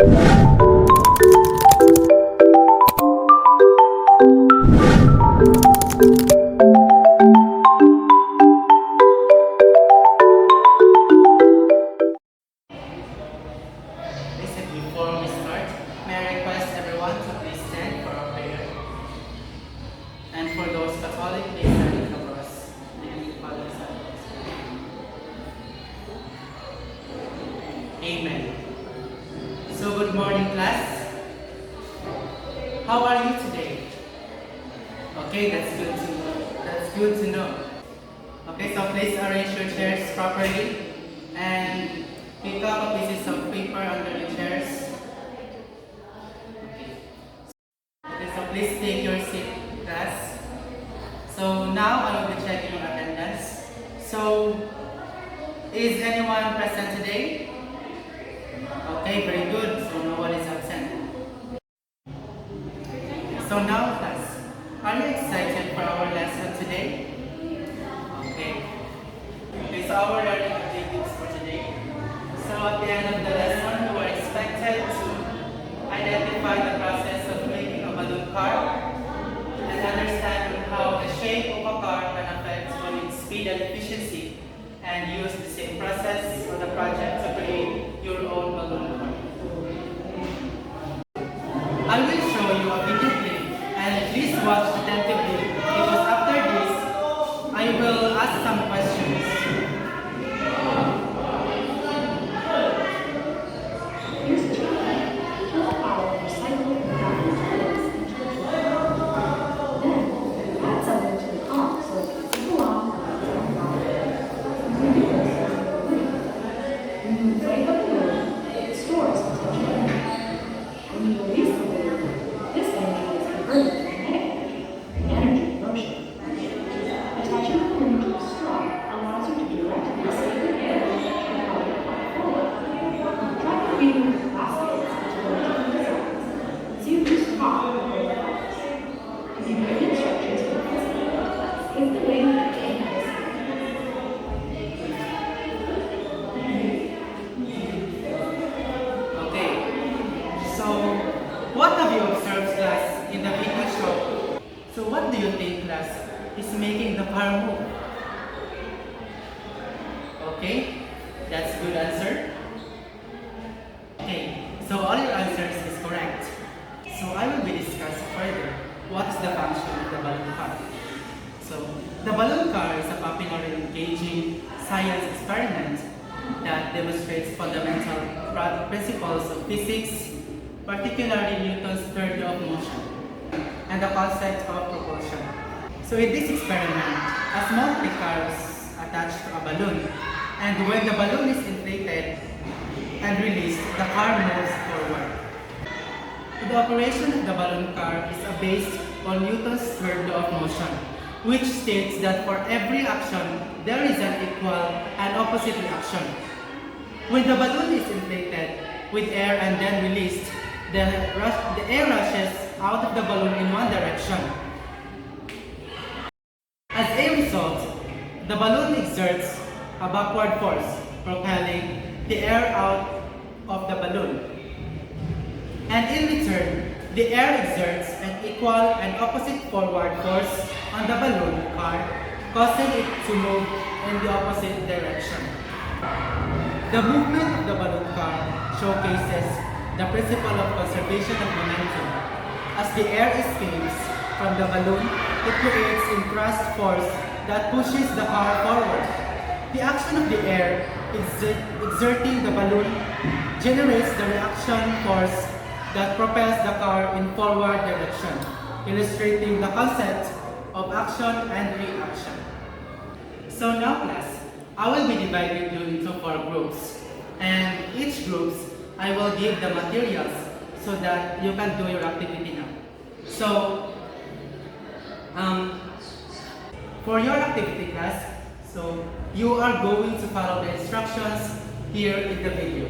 Listen, before we start, may I request everyone to please stand for our prayer. And for those Catholic, please stand in the cross. And the Father, Son, and Spirit. Amen. So good morning, class. How are you today? Okay, that's good to know. That's good to know. Okay, so please arrange your chairs properly and pick up pieces of paper under the chairs. Okay, so please take your seat, class. So now I will be checking your attendance. So, is anyone present today? Okay, very good. So no one is absent. So now, class, are you excited for our lesson today? Okay. Okay, so our learning activities for today. So at the end of the lesson, you are expected to identify the process of making a balloon car and understand how the shape of a car can affect on its speed and efficiency, and use the same process for the project to create your own balloon car. I will show you a video clip, and please watch attentively because after this, I will ask some questions. Here's the trick. Pull out recycled craft materials into the jar. Then, add something to the car so it can zip along and run. When you inflate the balloon, it stores potential energy. When you release the balloon, this energy is converted to kinetic energy, the energy of motion. Attaching the balloon to a straw allows you to directly receive the air and propel your car forward. Try creating the baskets into different designs. See which car will go first. If you read instructions for the recipe, click the link in the Okay, so what have you observed, class, in the video show? So what do you think, class, is making the car move? Okay, that's good answer. Okay, so all your answers is correct. So I will be discussing further what is the function of the balloon car. So the balloon car is a popular and engaging science experiment that demonstrates fundamental principles of physics, particularly Newton's third law of motion and the concept of propulsion. So in this experiment, a small car is attached to a balloon, and when the balloon is inflated and released, the car moves forward. The operation of the balloon car is based on Newton's third law of motion, which states that for every action, there is an equal and opposite reaction. When the balloon is inflated with air and then released, the air rushes out of the balloon in one direction. As a result, the balloon exerts a backward force, propelling the air out of the balloon. And in return, the air exerts an equal and opposite forward force on the balloon car, causing it to move in the opposite direction. The movement of the balloon car showcases the principle of conservation of momentum. As the air escapes from the balloon, it creates a thrust force that pushes the car forward. The action of the air exerting the balloon generates the reaction force that propels the car in forward direction, illustrating the concept of action and reaction. So now, class, I will be dividing you into 4 groups, and each group I will give the materials so that you can do your activity now. So, for your activity, class, so you are going to follow the instructions here in the video.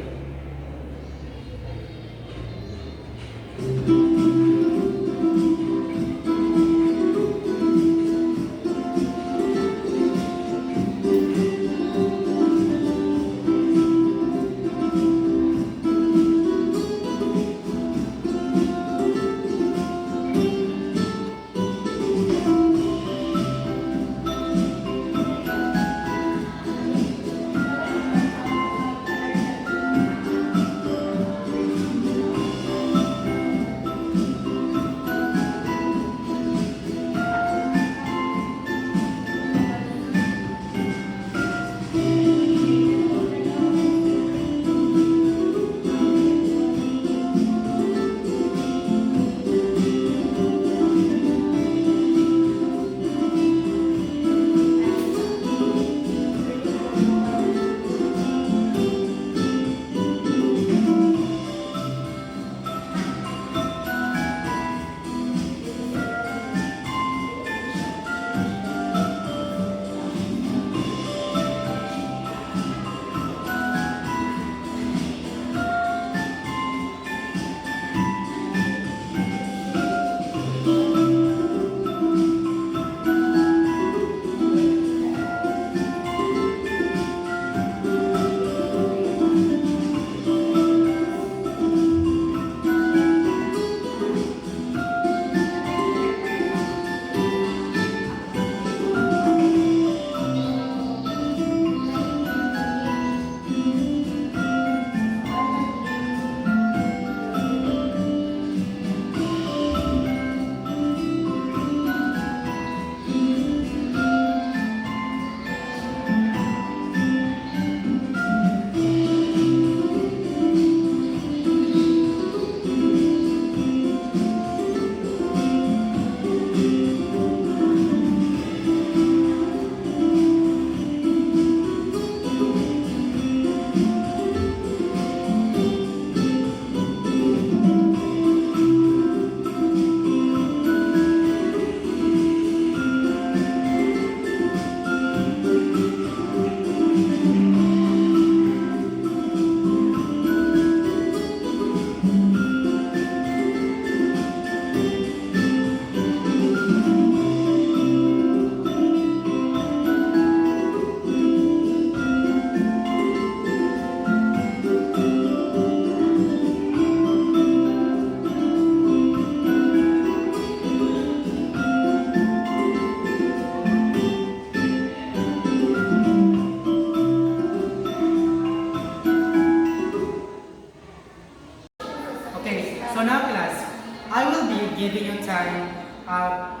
Okay, so now class, I will be giving you time,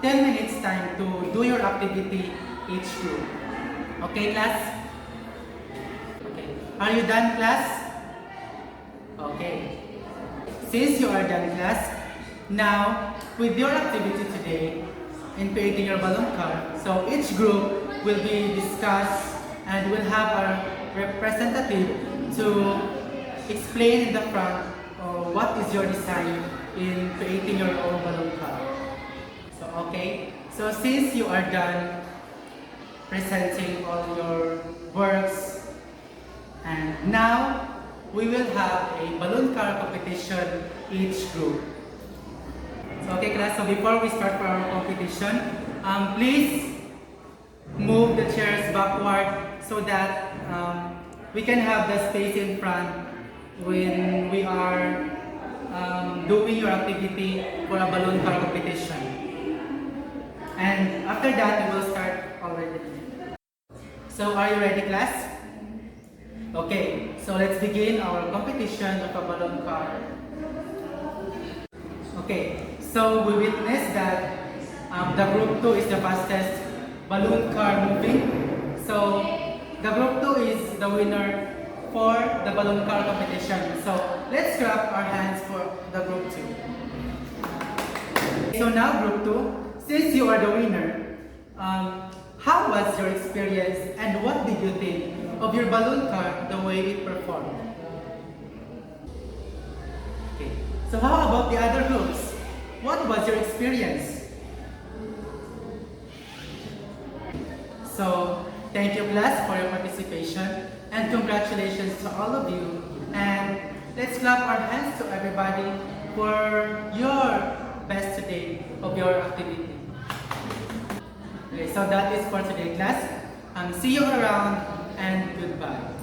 10 minutes time to do your activity each group. Okay class? Okay, are you done class? Okay. Since you are done class, now with your activity today in creating your balloon car, so each group will be discussed and will have a representative to explain in the front what is your design in creating your own balloon car. So okay, so since you are done presenting all your works, and now we will have a balloon car competition each group. So okay class, so before we start for our competition, please move the chairs backward so that we can have the space in front when we are doing your activity for a balloon car competition. And after that, we will start already. So are you ready class? Okay, so let's begin our competition of a balloon car. Okay, so we witnessed that the group 2 is the fastest balloon car moving. So the group 2 is the winner for the balloon car competition. So let's clap our hands for the group 2. So now group 2, since you are the winner, how was your experience and what did you think of your balloon car, the way it performed? Okay. So how about the other groups? What was your experience? So thank you class for your participation and congratulations to all of you. And let's clap our hands to everybody for your best today of your activity. Okay, so that is for today class. See you around and goodbye.